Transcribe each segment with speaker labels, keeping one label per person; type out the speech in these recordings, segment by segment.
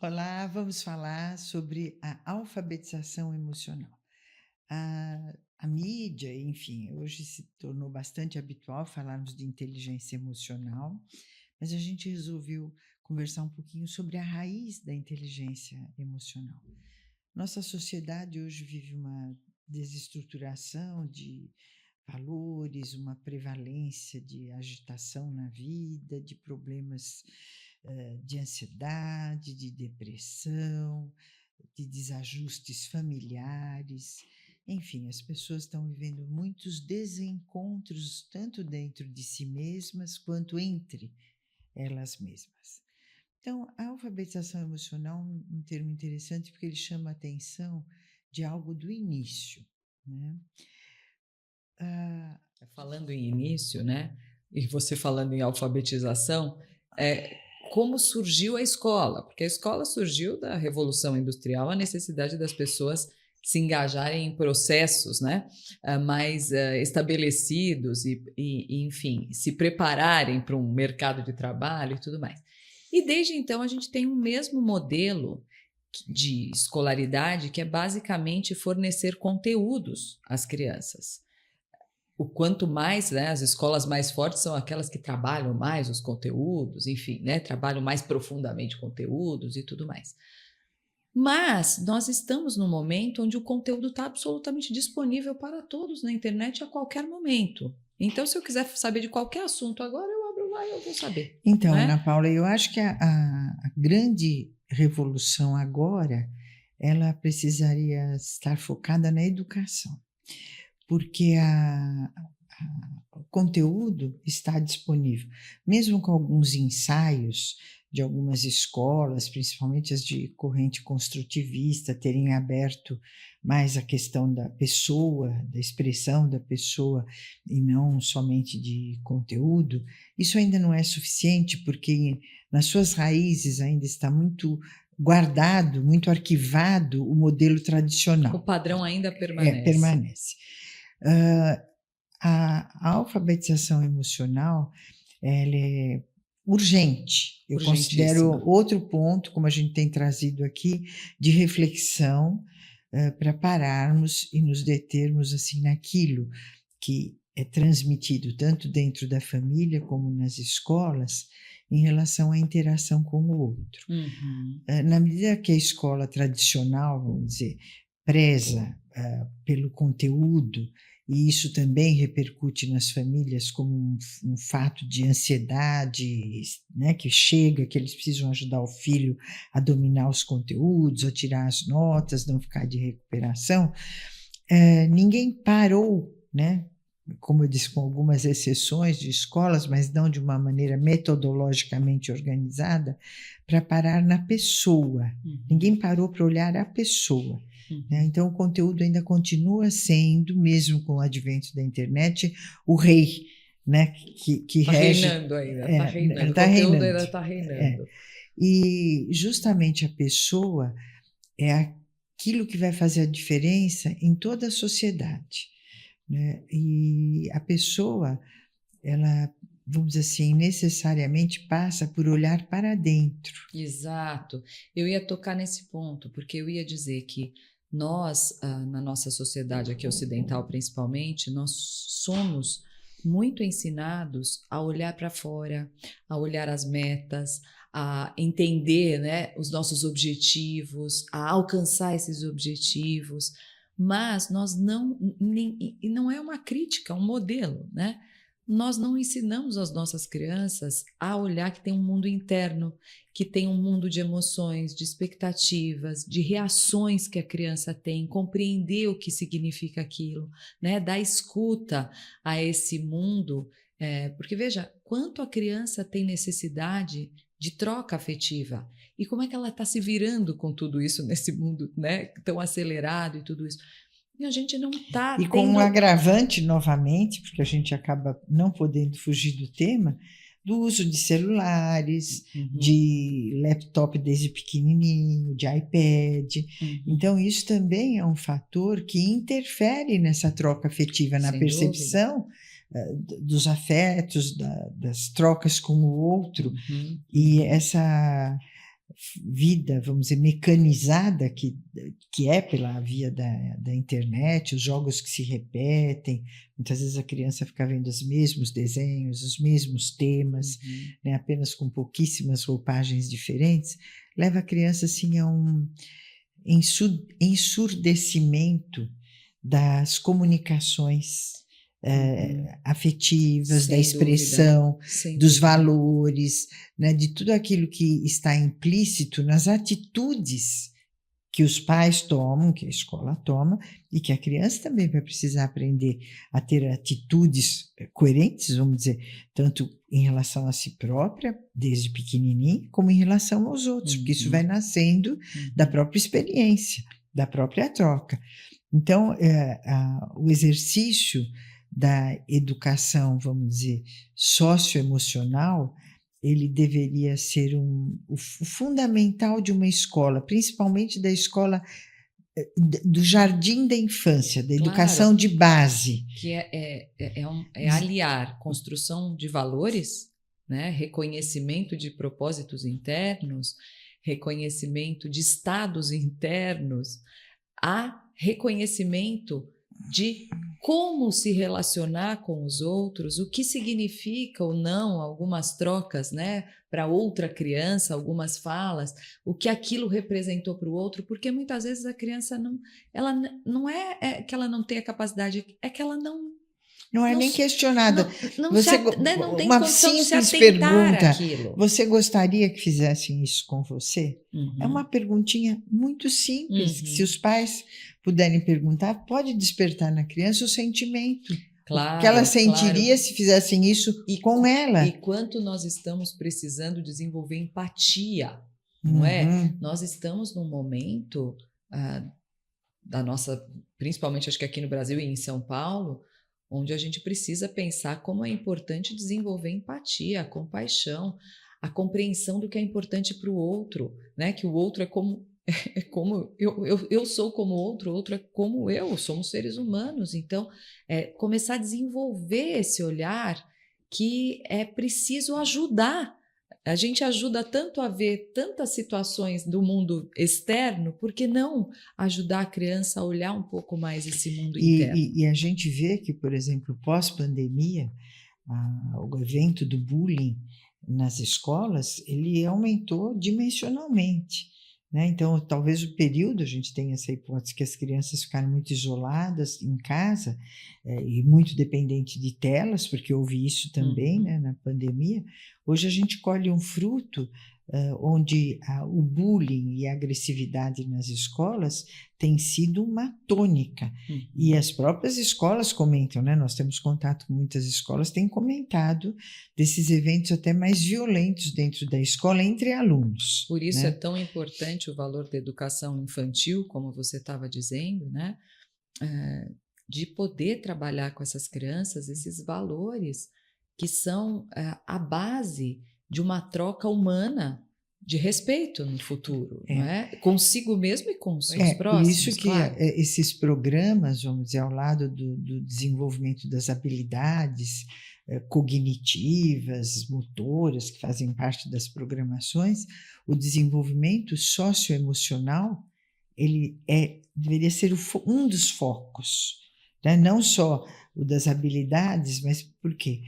Speaker 1: Olá, vamos falar sobre a alfabetização emocional. A mídia, enfim, hoje se tornou bastante habitual falarmos de inteligência emocional, mas a gente resolveu conversar um pouquinho sobre a raiz da inteligência emocional. Nossa sociedade hoje vive uma desestruturação de valores, uma prevalência de agitação na vida, de problemas de ansiedade, de depressão, de desajustes familiares. Enfim, as pessoas estão vivendo muitos desencontros, tanto dentro de si mesmas quanto entre elas mesmas. Então, a alfabetização emocional é um termo interessante porque ele chama a atenção de algo do início, né? Ah,
Speaker 2: Falando em início, né, e você falando em alfabetização, como surgiu a escola? Porque a escola surgiu da Revolução Industrial, a necessidade das pessoas se engajarem em processos, né, mais estabelecidos enfim, se prepararem para um mercado de trabalho e tudo mais. E desde então a gente tem o mesmo modelo de escolaridade que é basicamente fornecer conteúdos às crianças. O quanto mais, né, as escolas mais fortes são aquelas que trabalham mais os conteúdos, enfim, né, trabalham mais profundamente conteúdos e tudo mais. Mas nós estamos num momento onde o conteúdo está absolutamente disponível para todos na internet a qualquer momento. Então, se eu quiser saber de qualquer assunto agora, eu abro lá e eu vou saber,
Speaker 1: então,
Speaker 2: né?
Speaker 1: Ana Paula, eu acho que a grande revolução agora, ela precisaria estar focada na educação, porque o conteúdo está disponível, mesmo com alguns ensaios de algumas escolas, principalmente as de corrente construtivista, terem aberto mais a questão da pessoa, da expressão da pessoa, e não somente de conteúdo. Isso ainda não é suficiente, porque nas suas raízes ainda está muito guardado, muito arquivado o modelo
Speaker 2: O
Speaker 1: tradicional.
Speaker 2: padrão ainda permanece.
Speaker 1: Permanece. Ah, a alfabetização emocional, ela é urgente. Eu considero
Speaker 2: Urgentíssima.
Speaker 1: outro ponto, como a gente tem trazido aqui, de reflexão, para pararmos e nos determos, assim, naquilo que é transmitido tanto dentro da família como nas escolas, em relação à interação com o outro.
Speaker 2: Uhum.
Speaker 1: Na medida que a escola tradicional, vamos dizer, preza pelo conteúdo, e isso também repercute nas famílias como um fato de ansiedade, né, que chega, que eles precisam ajudar o filho a dominar os conteúdos, a tirar as notas, não ficar de recuperação. Ninguém parou, né? Como eu disse, com algumas exceções de escolas, mas não de uma maneira metodologicamente organizada, para parar na pessoa. Ninguém parou para olhar a pessoa. Né? Então, o conteúdo ainda continua sendo, mesmo com o advento da internet, o rei, né? Que
Speaker 2: Está
Speaker 1: rege.
Speaker 2: reinando ainda, está reinando. O
Speaker 1: Está
Speaker 2: conteúdo
Speaker 1: reinando.
Speaker 2: ainda está
Speaker 1: É.
Speaker 2: reinando.
Speaker 1: E justamente a pessoa é aquilo que vai fazer a diferença em toda a sociedade, né? E a pessoa, ela, vamos dizer assim, necessariamente passa por olhar para dentro.
Speaker 2: Exato. Eu ia tocar nesse ponto, porque eu ia dizer que nós, na nossa sociedade aqui ocidental principalmente, nós somos muito ensinados a olhar para fora, a olhar as metas, a entender, né, os nossos objetivos, a alcançar esses objetivos, mas nós não, e não é uma crítica, é um modelo, né? Nós não ensinamos as nossas crianças a olhar que tem um mundo interno, que tem um mundo de emoções, de expectativas, de reações que a criança tem, compreender o que significa aquilo, né? Dar escuta a esse mundo, porque veja, quanto a criança tem necessidade de troca afetiva e como é que ela está se virando com tudo isso nesse mundo, né, tão acelerado e tudo isso. E a gente não está
Speaker 1: E com um
Speaker 2: tendo.
Speaker 1: agravante, novamente, porque a gente acaba não podendo fugir do tema, do uso de celulares, de laptop desde pequenininho, de iPad. Então, isso também é um fator que interfere nessa troca afetiva, na
Speaker 2: Sem dúvida.
Speaker 1: percepção dos afetos, das trocas com o outro. E vida, vamos dizer, mecanizada que é pela via da internet, os jogos que se repetem, muitas vezes a criança fica vendo os mesmos desenhos, os mesmos temas, né, apenas com pouquíssimas roupagens diferentes, leva a criança assim a um ensurdecimento das comunicações afetivas,
Speaker 2: Sem
Speaker 1: da
Speaker 2: dúvida,
Speaker 1: expressão,
Speaker 2: sem
Speaker 1: dos
Speaker 2: dúvida.
Speaker 1: valores, né, de tudo aquilo que está implícito nas atitudes que os pais tomam, que a escola toma, e que a criança também vai precisar aprender a ter atitudes coerentes, vamos dizer, tanto em relação a si própria, desde pequenininho, como em relação aos outros, porque isso vai nascendo da própria experiência, da própria troca. Então, o exercício da educação, vamos dizer, socioemocional, ele deveria ser o fundamental de uma escola, principalmente da escola do jardim da infância, da educação
Speaker 2: Claro,
Speaker 1: de base.
Speaker 2: que é aliar construção de valores, né? Reconhecimento de propósitos internos, reconhecimento de estados internos, a reconhecimento de como se relacionar com os outros, o que significa ou não algumas trocas, né, para outra criança, algumas falas, o que aquilo representou para o outro, porque muitas vezes a criança ela não é que ela não tem a capacidade, é que ela não
Speaker 1: Não é nem questionada.
Speaker 2: não tem
Speaker 1: Uma
Speaker 2: condição de se
Speaker 1: simples
Speaker 2: atentar
Speaker 1: pergunta:
Speaker 2: àquilo.
Speaker 1: você gostaria que fizessem isso com você? É uma
Speaker 2: Uhum.
Speaker 1: perguntinha muito simples, que se os pais puderem perguntar, pode despertar na criança o sentimento. O que ela
Speaker 2: Claro,
Speaker 1: sentiria
Speaker 2: claro.
Speaker 1: se fizessem isso com ela.
Speaker 2: E quanto nós estamos precisando desenvolver empatia, não é?
Speaker 1: Uhum.
Speaker 2: Nós estamos num momento da nossa, principalmente acho que aqui no Brasil e em São Paulo, onde a gente precisa pensar como é importante desenvolver empatia, a compaixão, a compreensão do que é importante para o outro, né? Que o outro é como eu sou como o outro é como eu, somos seres humanos. Então, começar a desenvolver esse olhar que é preciso ajudar. A gente ajuda tanto a ver tantas situações do mundo externo, por que não ajudar a criança a olhar um pouco mais esse mundo interno?
Speaker 1: E a gente vê que, por exemplo, pós-pandemia, o evento do bullying nas escolas, ele aumentou dimensionalmente, né? Então, talvez o período, a gente tenha essa hipótese que as crianças ficaram muito isoladas em casa e muito dependente de telas, porque houve isso também, né, na pandemia. Hoje a gente colhe um fruto onde o bullying e a agressividade nas escolas tem sido uma tônica. E as próprias escolas comentam, né? Nós temos contato com muitas escolas, têm comentado desses eventos até mais violentos dentro da escola entre alunos.
Speaker 2: Por isso
Speaker 1: né?
Speaker 2: é tão importante o valor da educação infantil, como você estava dizendo, né? De poder trabalhar com essas crianças esses valores que são a base de uma troca humana de respeito no futuro, não é? Consigo mesmo e com os seus
Speaker 1: Por
Speaker 2: próximos,
Speaker 1: isso que
Speaker 2: claro.
Speaker 1: esses programas, vamos dizer, ao lado do desenvolvimento das habilidades cognitivas, motoras, que fazem parte das programações, o desenvolvimento socioemocional, ele deveria ser um dos focos, né? Não só o das habilidades, mas por quê?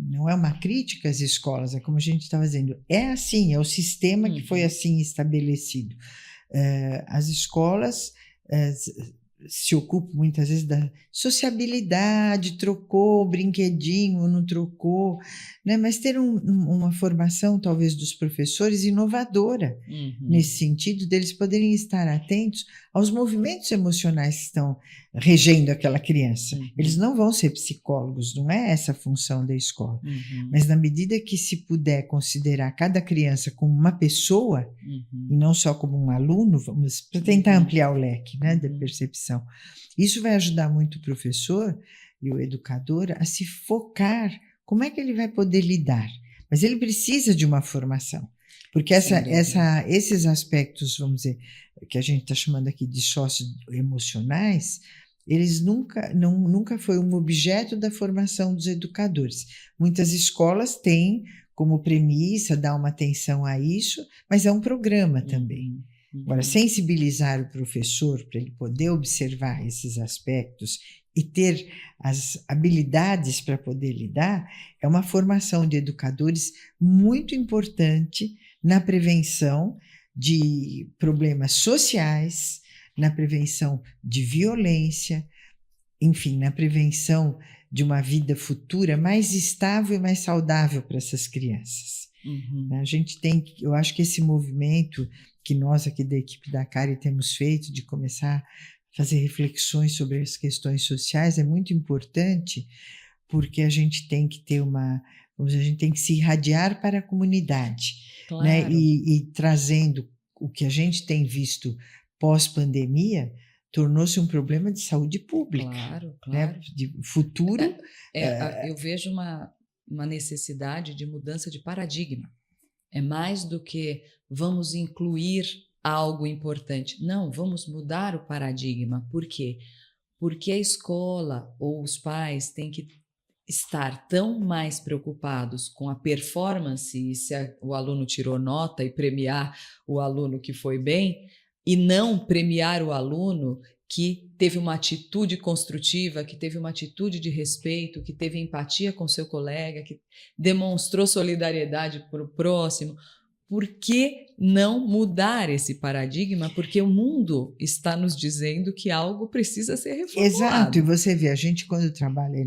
Speaker 1: Não é uma crítica às escolas, é como a gente estava dizendo, é assim, é o sistema que foi assim estabelecido. As escolas se ocupam muitas vezes da sociabilidade, trocou o brinquedinho, não trocou, né? Mas ter uma formação, talvez, dos professores inovadora, nesse sentido, deles poderem estar atentos aos movimentos emocionais que estão regendo aquela criança. Eles não vão ser psicólogos, não é essa a função da escola. Mas na medida que se puder considerar cada criança como uma pessoa, e não só como um aluno, vamos para tentar ampliar o leque, né, da percepção. Isso vai ajudar muito o professor e o educador a se focar como é que ele vai poder lidar. Mas ele precisa de uma formação, porque esses aspectos, vamos dizer, que a gente está chamando aqui de socioemocionais, eles nunca foi um objeto da formação dos educadores. Muitas escolas têm como premissa, dar uma atenção a isso, mas é um programa também. Agora, sensibilizar o professor para ele poder observar esses aspectos e ter as habilidades para poder lidar, é uma formação de educadores muito importante na prevenção de problemas sociais, na prevenção de violência, enfim, na prevenção de uma vida futura mais estável e mais saudável para essas crianças. A gente tem, eu acho que esse movimento que nós aqui da equipe da CARI temos feito de começar a fazer reflexões sobre as questões sociais é muito importante, porque a gente tem que ter a gente tem que se irradiar para a comunidade,
Speaker 2: Claro.
Speaker 1: Né? E trazendo o que a gente tem visto pós-pandemia, tornou-se um problema de saúde pública.
Speaker 2: Claro,
Speaker 1: Né?
Speaker 2: claro.
Speaker 1: De futuro.
Speaker 2: Eu vejo uma necessidade de mudança de paradigma. É mais do que vamos incluir algo importante. Não, vamos mudar o paradigma. Por quê? Porque a escola ou os pais têm que estar tão mais preocupados com a performance e se o aluno tirou nota e premiar o aluno que foi bem, e não premiar o aluno que teve uma atitude construtiva, que teve uma atitude de respeito, que teve empatia com seu colega, que demonstrou solidariedade para o próximo. Por que não mudar esse paradigma? Porque o mundo está nos dizendo que algo precisa ser reformulado.
Speaker 1: Exato, e você vê, a gente quando trabalha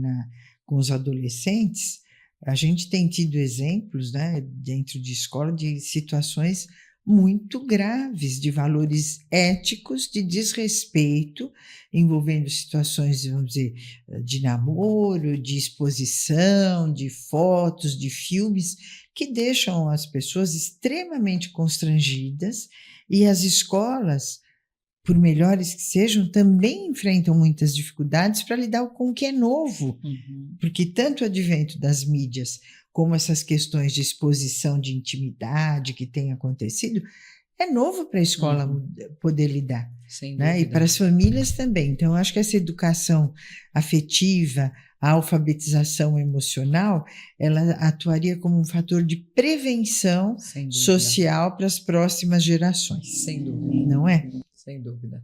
Speaker 1: com os adolescentes, a gente tem tido exemplos, né, dentro de escola de situações muito graves de valores éticos de desrespeito, envolvendo situações, vamos dizer, de namoro, de exposição, de fotos, de filmes, que deixam as pessoas extremamente constrangidas, e as escolas, por melhores que sejam, também enfrentam muitas dificuldades para lidar com o que é novo, porque tanto o advento das mídias como essas questões de exposição de intimidade que tem acontecido, é novo para a escola poder lidar.
Speaker 2: Sem
Speaker 1: né?
Speaker 2: dúvida.
Speaker 1: E para as famílias também. Então, eu acho que essa educação afetiva, a alfabetização emocional, ela atuaria como um fator de prevenção
Speaker 2: Sem dúvida.
Speaker 1: social para as próximas gerações.
Speaker 2: Sem dúvida.
Speaker 1: Não é?
Speaker 2: Sem dúvida.